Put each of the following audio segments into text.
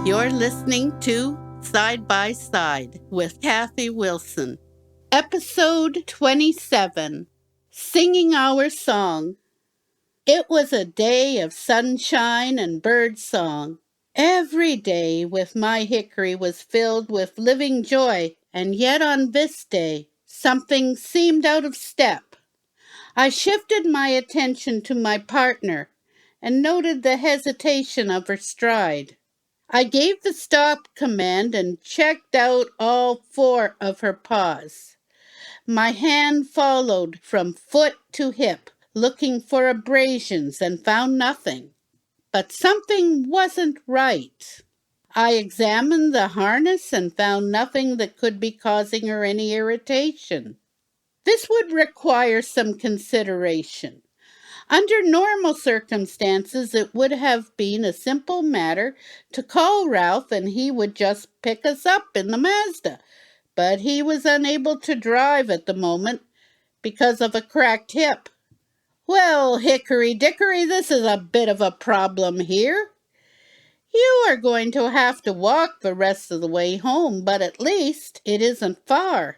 You're listening to Side by Side with Kathy Wilson. Episode 27, Singing Our Song. It was a day of sunshine and bird song. Every day with my Hickory was filled with living joy, and yet on this day, something seemed out of step. I shifted my attention to my partner and noted the hesitation of her stride. I gave the stop command and checked out all 4 of her paws. My hand followed from foot to hip, looking for abrasions and found nothing. But something wasn't right. I examined the harness and found nothing that could be causing her any irritation. This would require some consideration. Under normal circumstances, it would have been a simple matter to call Ralph and he would just pick us up in the Mazda. But he was unable to drive at the moment because of a cracked hip. Well, Hickory Dickory, this is a bit of a problem here. You are going to have to walk the rest of the way home, but at least it isn't far.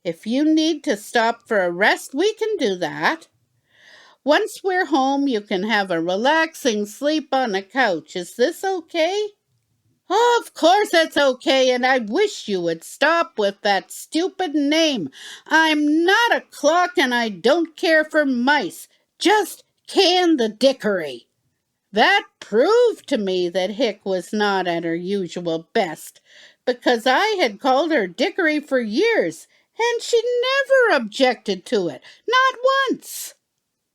If you need to stop for a rest, we can do that. Once we're home, you can have a relaxing sleep on the couch. Is this okay? Oh, of course it's okay, and I wish you would stop with that stupid name. I'm not a clock and I don't care for mice. Just can the Dickory. That proved to me that Hick was not at her usual best, because I had called her Dickory for years, and she never objected to it, not once.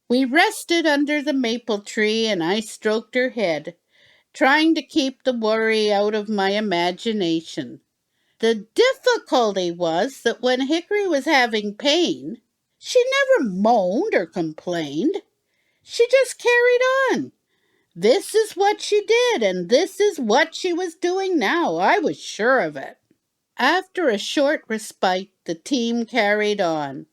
We rested under the maple tree, and I stroked her head, trying to keep the worry out of my imagination. The difficulty was that when Hickory was having pain, she never moaned or complained. She just carried on. This is what she did, and this is what she was doing now. I was sure of it. After a short respite, the team carried on,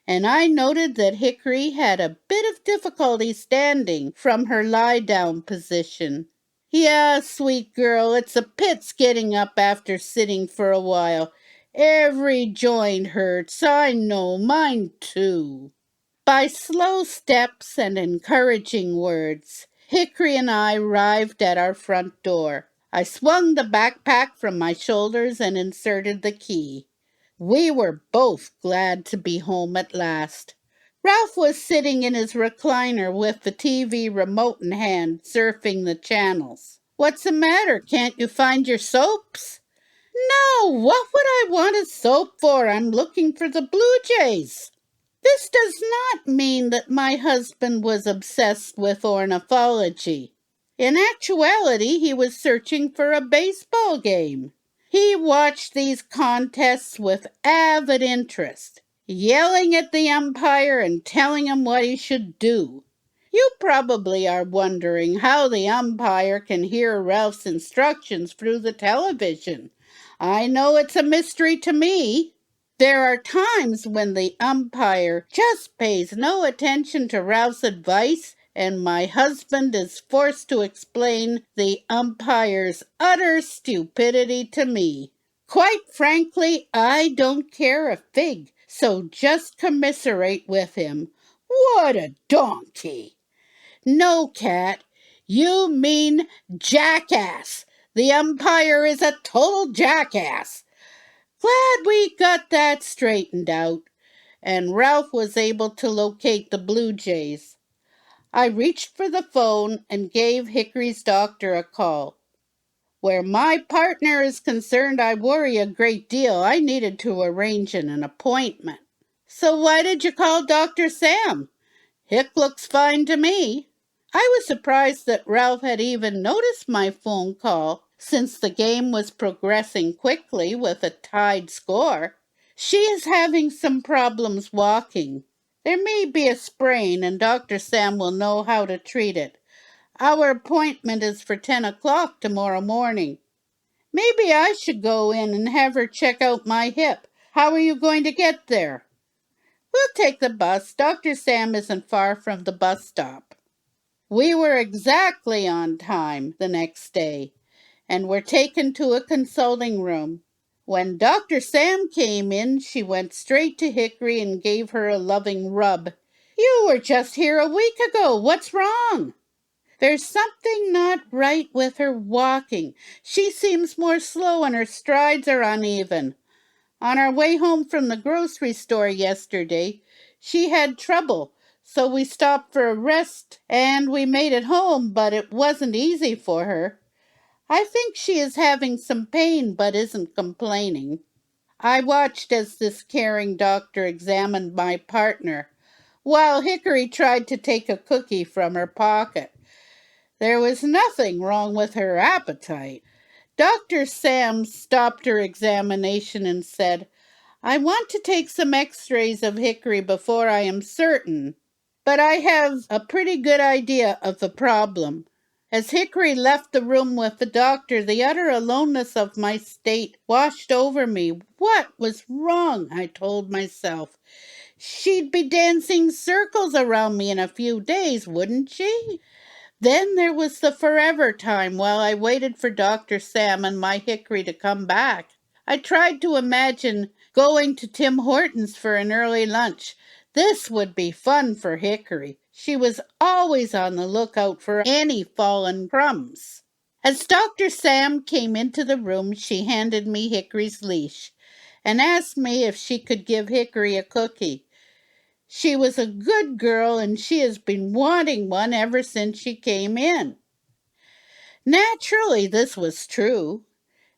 and I noted that Hickory had a bit of difficulty standing from her lie-down position. Yeah, sweet girl, it's a pits getting up after sitting for a while. Every joint hurts, I know, mine too. By slow steps and encouraging words, Hickory and I arrived at our front door. I swung the backpack from my shoulders and inserted the key. We were both glad to be home at last. Ralph was sitting in his recliner with the TV remote in hand, surfing the channels. What's the matter? Can't you find your soaps? No, what would I want a soap for? I'm looking for the Blue Jays. This does not mean that my husband was obsessed with ornithology. In actuality, he was searching for a baseball game. He watched these contests with avid interest, yelling at the umpire and telling him what he should do. You probably are wondering how the umpire can hear Ralph's instructions through the television. I know it's a mystery to me. There are times when the umpire just pays no attention to Ralph's advice, and my husband is forced to explain the umpire's utter stupidity to me. Quite frankly, I don't care a fig, so just commiserate with him. What a donkey! No, Cat, you mean jackass. The umpire is a total jackass. Glad we got that straightened out, and Ralph was able to locate the Blue Jays. I reached for the phone and gave Hickory's doctor a call. Where my partner is concerned, I worry a great deal. I needed to arrange an appointment. So why did you call Dr. Sam? Hick looks fine to me. I was surprised that Ralph had even noticed my phone call, since the game was progressing quickly with a tied score. She is having some problems walking. There may be a sprain, and Dr. Sam will know how to treat it. Our appointment is for 10 o'clock tomorrow morning. Maybe I should go in and have her check out my hip. How are you going to get there? We'll take the bus. Dr. Sam isn't far from the bus stop. We were exactly on time the next day, and were taken to a consulting room. When Dr. Sam came in, she went straight to Hickory and gave her a loving rub. "You were just here a week ago. What's wrong?" "There's something not right with her walking. She seems more slow and her strides are uneven. On our way home from the grocery store yesterday, she had trouble, so we stopped for a rest and we made it home, but it wasn't easy for her. I think she is having some pain but isn't complaining." I watched as this caring doctor examined my partner, while Hickory tried to take a cookie from her pocket. There was nothing wrong with her appetite. Dr. Sam stopped her examination and said, "I want to take some x-rays of Hickory before I am certain, but I have a pretty good idea of the problem." As Hickory left the room with the doctor, the utter aloneness of my state washed over me. What was wrong? I told myself. She'd be dancing circles around me in a few days, wouldn't she? Then there was the forever time while I waited for Dr. Sam and my Hickory to come back. I tried to imagine going to Tim Hortons for an early lunch. This would be fun for Hickory. She was always on the lookout for any fallen crumbs. As Dr. Sam came into the room, she handed me Hickory's leash and asked me if she could give Hickory a cookie. She was a good girl and she has been wanting one ever since she came in. Naturally, this was true,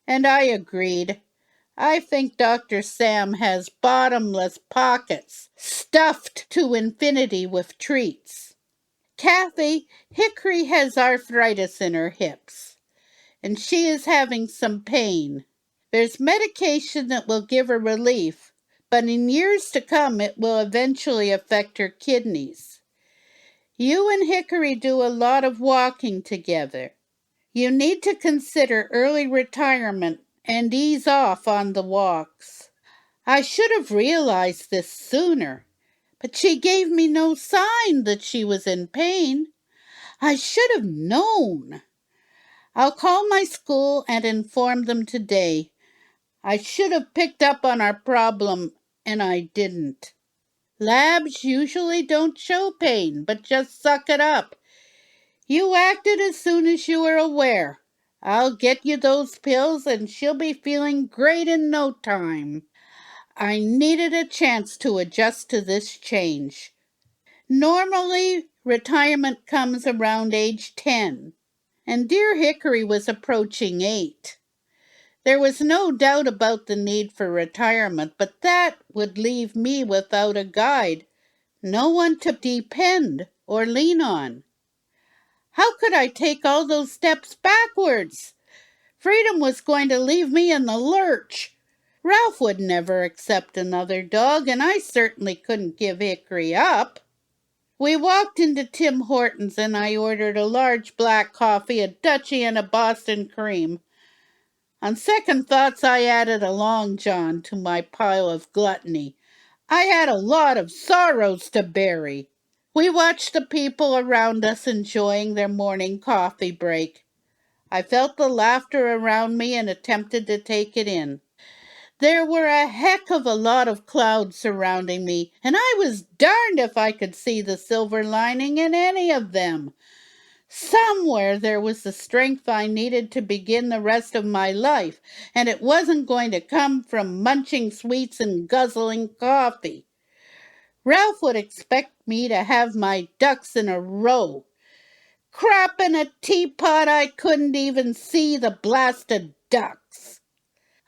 and I agreed. I think Dr. Sam has bottomless pockets stuffed to infinity with treats. Kathy, Hickory has arthritis in her hips, and she is having some pain. There's medication that will give her relief, but in years to come it will eventually affect her kidneys. You and Hickory do a lot of walking together. You need to consider early retirement and ease off on the walks. I should have realized this sooner, but she gave me no sign that she was in pain. I should have known. I'll call my school and inform them today. I should have picked up on our problem, and I didn't. Labs usually don't show pain, but just suck it up. You acted as soon as you were aware. I'll get you those pills and she'll be feeling great in no time. I needed a chance to adjust to this change. Normally, retirement comes around age 10, and dear Hickory was approaching 8. There was no doubt about the need for retirement, but that would leave me without a guide, no one to depend or lean on. How could I take all those steps backwards? Freedom was going to leave me in the lurch. Ralph would never accept another dog, and I certainly couldn't give Hickory up. We walked into Tim Hortons and I ordered a large black coffee, a Dutchie, and a Boston cream. On second thoughts, I added a Long John to my pile of gluttony. I had a lot of sorrows to bury. We watched the people around us enjoying their morning coffee break. I felt the laughter around me and attempted to take it in. There were a heck of a lot of clouds surrounding me, and I was darned if I could see the silver lining in any of them. Somewhere there was the strength I needed to begin the rest of my life, and it wasn't going to come from munching sweets and guzzling coffee. Ralph would expect me to have my ducks in a row. Crap in a teapot, I couldn't even see the blasted ducks.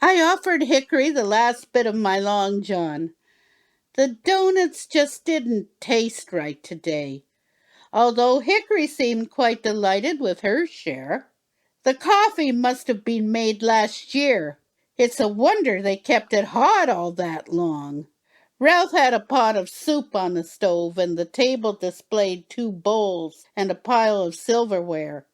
I offered Hickory the last bit of my Long John. The doughnuts just didn't taste right today, although Hickory seemed quite delighted with her share. The coffee must have been made last year. It's a wonder they kept it hot all that long. Ralph had a pot of soup on the stove, and the table displayed 2 bowls and a pile of silverware.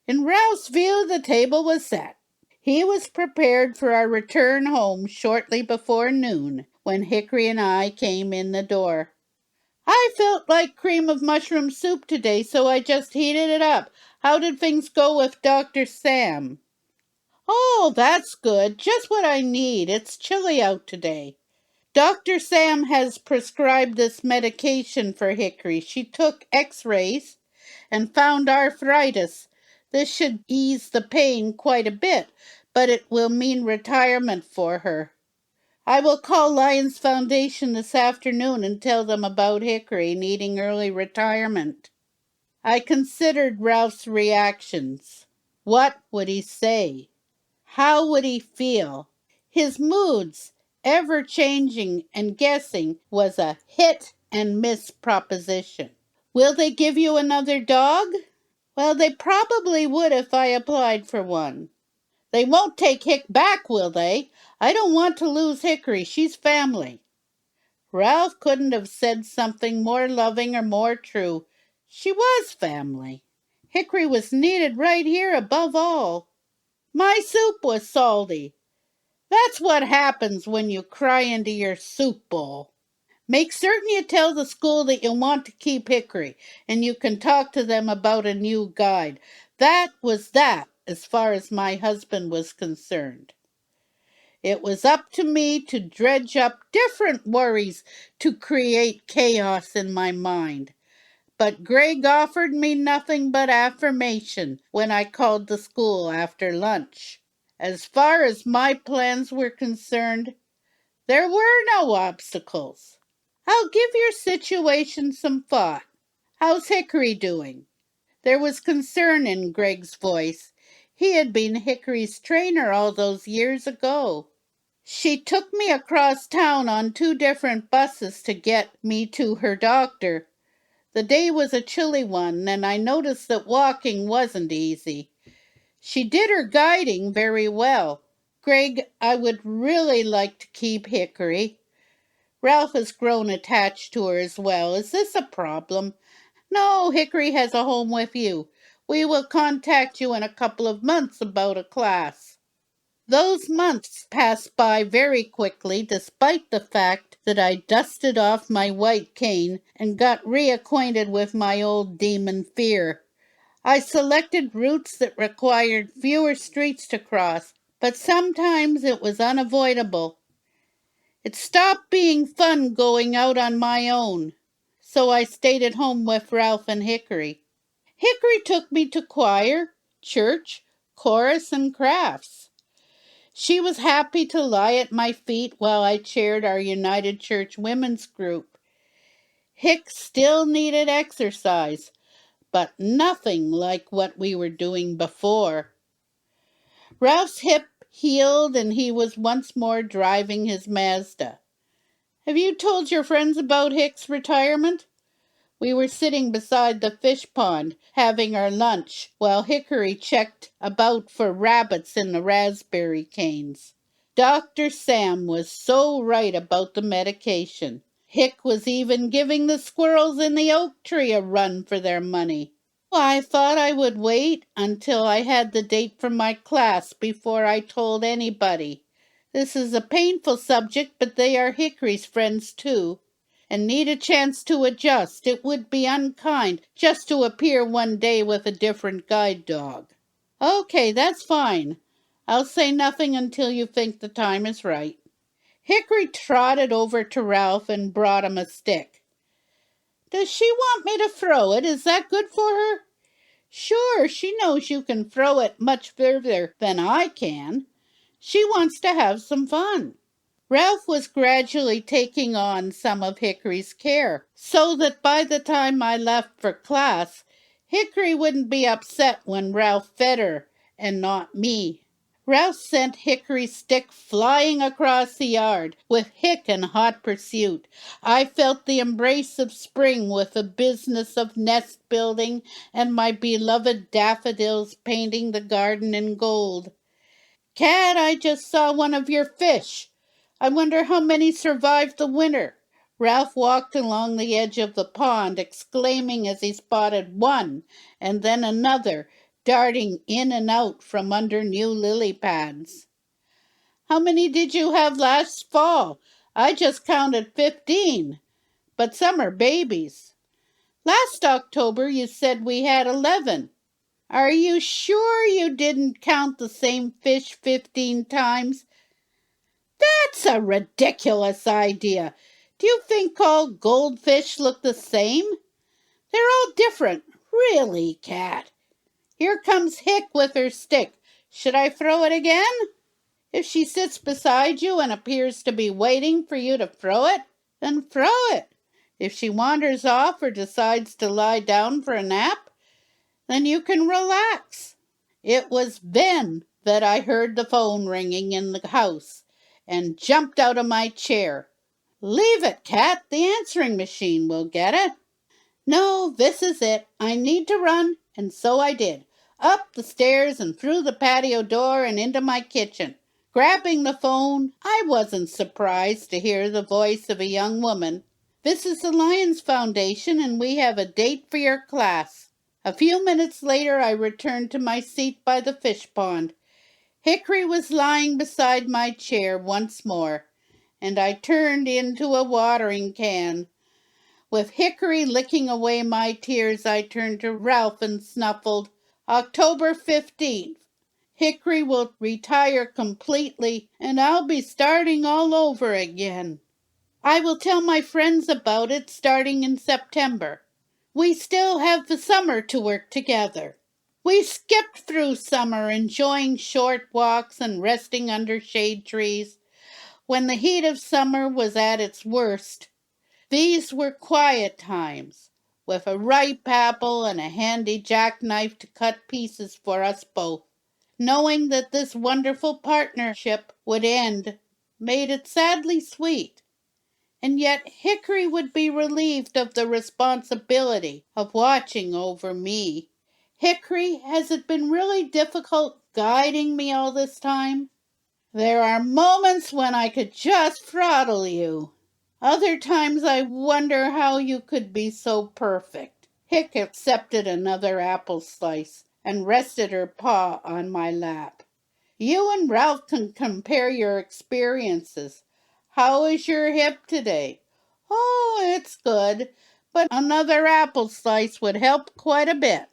In Ralph's view, the table was set. He was prepared for our return home shortly before noon, when Hickory and I came in the door. "I felt like cream of mushroom soup today, so I just heated it up. How did things go with Dr. Sam?" Oh, that's good. Just what I need. It's chilly out today. Dr. Sam has prescribed this medication for Hickory. She took x rays and found arthritis. This should ease the pain quite a bit, but it will mean retirement for her. I will call Lions Foundation this afternoon and tell them about Hickory needing early retirement. I considered Ralph's reactions. What would he say? How would he feel? His moods, ever changing and guessing, was a hit and miss proposition. Will they give you another dog? Well, they probably would if I applied for one. They won't take Hick back, will they? I don't want to lose Hickory. She's family. Ralph couldn't have said something more loving or more true. She was family. Hickory was needed right here above all. My soup was salty. That's what happens when you cry into your soup bowl. Make certain you tell the school that you want to keep Hickory, and you can talk to them about a new guide. That was that, as far as my husband was concerned. It was up to me to dredge up different worries to create chaos in my mind. But Greg offered me nothing but affirmation when I called the school after lunch. As far as my plans were concerned, there were no obstacles. I'll give your situation some thought. How's Hickory doing? There was concern in Greg's voice. He had been Hickory's trainer all those years ago. She took me across town on 2 different buses to get me to her doctor. The day was a chilly one, and I noticed that walking wasn't easy. She did her guiding very well. Greg, I would really like to keep Hickory. Ralph has grown attached to her as well. Is this a problem? No, Hickory has a home with you. We will contact you in a couple of months about a class. Those months passed by very quickly, despite the fact that I dusted off my white cane and got reacquainted with my old demon fear. I selected routes that required fewer streets to cross, but sometimes it was unavoidable. It stopped being fun going out on my own, so I stayed at home with Ralph and Hickory. Hickory took me to choir, church, chorus, and crafts. She was happy to lie at my feet while I chaired our United Church women's group. Hick still needed exercise, but nothing like what we were doing before. Ralph's hip healed and he was once more driving his Mazda. Have you told your friends about Hick's retirement? We were sitting beside the fish pond, having our lunch, while Hickory checked about for rabbits in the raspberry canes. Dr. Sam was so right about the medication. Hick was even giving the squirrels in the oak tree a run for their money. I thought I would wait until I had the date for my class before I told anybody. This is a painful subject, but they are Hickory's friends too, and need a chance to adjust. It would be unkind just to appear one day with a different guide dog. Okay, that's fine. I'll say nothing until you think the time is right. Hickory trotted over to Ralph and brought him a stick. Does she want me to throw it? Is that good for her? Sure, she knows you can throw it much further than I can. She wants to have some fun. Ralph was gradually taking on some of Hickory's care, so that by the time I left for class, Hickory wouldn't be upset when Ralph fed her, and not me. Ralph sent Hickory's stick flying across the yard, with Hick in hot pursuit. I felt the embrace of spring with the business of nest building and my beloved daffodils painting the garden in gold. Cat, I just saw one of your fish. I wonder how many survived the winter. Ralph walked along the edge of the pond, exclaiming as he spotted one and then another, darting in and out from under new lily pads. How many did you have last fall? I just counted 15, but some are babies. Last October you said we had 11. Are you sure you didn't count the same fish 15 times? That's a ridiculous idea. Do you think all goldfish look the same? They're all different. Really, Cat. Here comes Hick with her stick. Should I throw it again? If she sits beside you and appears to be waiting for you to throw it, then throw it. If she wanders off or decides to lie down for a nap, then you can relax. It was then that I heard the phone ringing in the house and jumped out of my chair. Leave it, Cat. The answering machine will get it. No, this is it. I need to run, and so I did. Up the stairs and through the patio door and into my kitchen. Grabbing the phone, I wasn't surprised to hear the voice of a young woman. This is the Lions Foundation, and we have a date for your class. A few minutes later, I returned to my seat by the fish pond. Hickory was lying beside my chair once more, and I turned into a watering can. With Hickory licking away my tears, I turned to Ralph and snuffled, October 15th. Hickory will retire completely, and I'll be starting all over again. I will tell my friends about it starting in September. We still have the summer to work together. We skipped through summer, enjoying short walks and resting under shade trees. When the heat of summer was at its worst, these were quiet times, with a ripe apple and a handy jackknife to cut pieces for us both. Knowing that this wonderful partnership would end made it sadly sweet. And yet Hickory would be relieved of the responsibility of watching over me. Hickory, has it been really difficult guiding me all this time? There are moments when I could just throttle you. Other times I wonder how you could be so perfect. Hick accepted another apple slice and rested her paw on my lap. You and Ralph can compare your experiences. How is your hip today? Oh, it's good, but another apple slice would help quite a bit.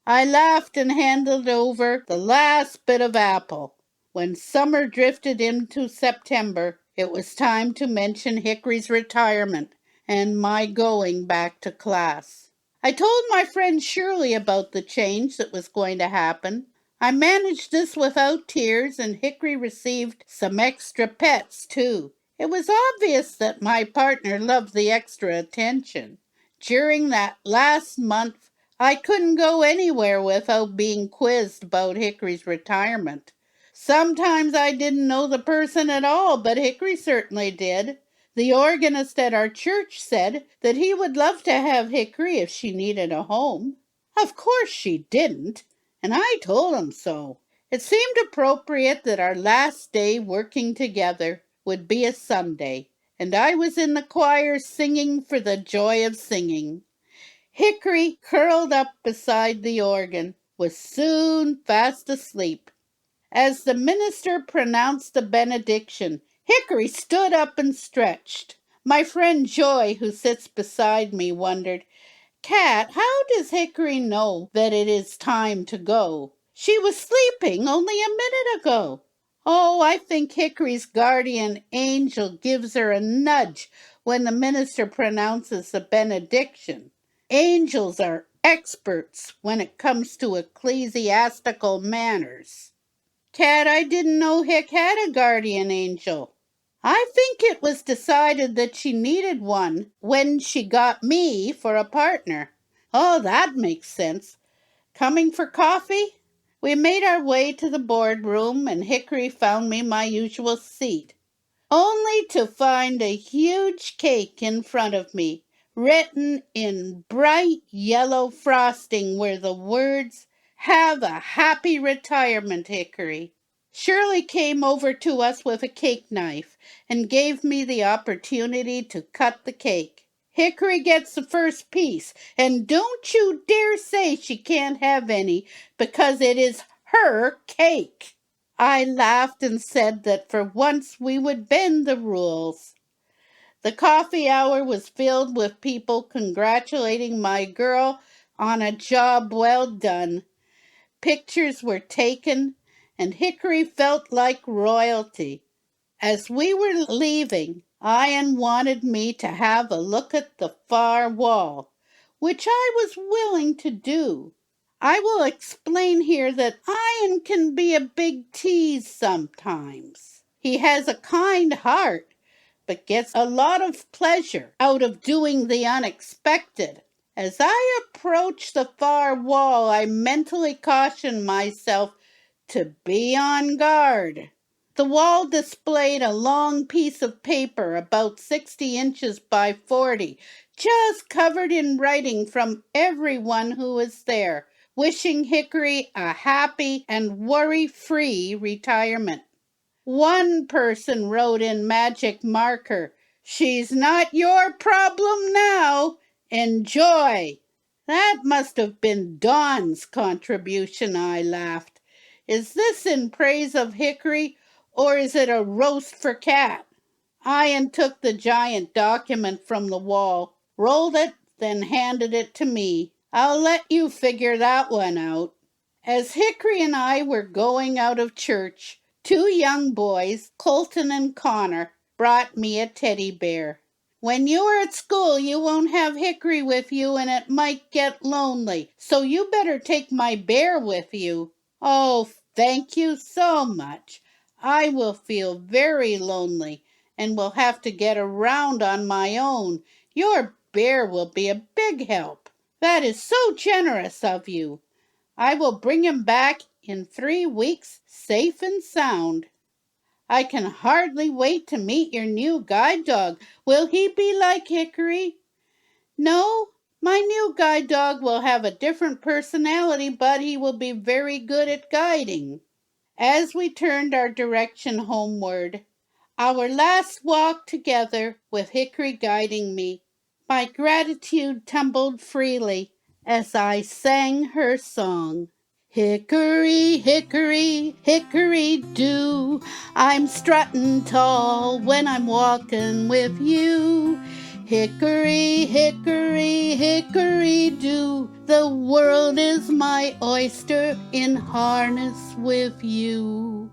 I laughed and handed over the last bit of apple. When summer drifted into September, it was time to mention Hickory's retirement and my going back to class. I told my friend Shirley about the change that was going to happen. I managed this without tears, and Hickory received some extra pets, too. It was obvious that my partner loved the extra attention. During that last month, I couldn't go anywhere without being quizzed about Hickory's retirement. Sometimes I didn't know the person at all, but Hickory certainly did. The organist at our church said that he would love to have Hickory if she needed a home. Of course she didn't, and I told him so. It seemed appropriate that our last day working together would be a Sunday, and I was in the choir singing for the joy of singing. Hickory, curled up beside the organ, was soon fast asleep. As the minister pronounced the benediction, Hickory stood up and stretched. My friend Joy, who sits beside me, wondered, Cat, how does Hickory know that it is time to go? She was sleeping only a minute ago. Oh, I think Hickory's guardian angel gives her a nudge when the minister pronounces the benediction. Angels are experts when it comes to ecclesiastical manners. Cat, I didn't know Hick had a guardian angel. I think it was decided that she needed one when she got me for a partner. Oh, that makes sense. Coming for coffee? We made our way to the boardroom, and Hickory found me my usual seat, only to find a huge cake in front of me. Written in bright yellow frosting were the words, Have a happy retirement, Hickory. Shirley came over to us with a cake knife and gave me the opportunity to cut the cake. Hickory gets the first piece, and don't you dare say she can't have any, because it is her cake. I laughed and said that for once we would bend the rules. The coffee hour was filled with people congratulating my girl on a job well done. pictures were taken, and Hickory felt like royalty. As we were leaving, Ian wanted me to have a look at the far wall, which I was willing to do. I will explain here that Ian can be a big tease sometimes. He has a kind heart, but gets a lot of pleasure out of doing the unexpected. As I approached the far wall, I mentally cautioned myself to be on guard. The wall displayed a long piece of paper about 60 inches by 40, just covered in writing from everyone who was there, wishing Hickory a happy and worry-free retirement. One person wrote in magic marker, "She's not your problem now. Enjoy." That must have been Don's contribution, I laughed. Is this in praise of Hickory, or is it a roast for Cat? Ian took the giant document from the wall, rolled it, then handed it to me. I'll let you figure that one out. As Hickory and I were going out of church, two young boys, Colton and Connor, brought me a teddy bear. When you are at school, you won't have Hickory with you and it might get lonely, so you better take my bear with you. Oh, thank you so much. I will feel very lonely and will have to get around on my own. Your bear will be a big help. That is so generous of you. I will bring him back in 3 weeks, safe and sound. I can hardly wait to meet your new guide dog. Will he be like Hickory? No, my new guide dog will have a different personality, but he will be very good at guiding. As we turned our direction homeward, our last walk together with Hickory guiding me, my gratitude tumbled freely as I sang her song. Hickory, hickory, hickory do, I'm strutting tall when I'm walking with you. Hickory, hickory, hickory do, the world is my oyster in harness with you.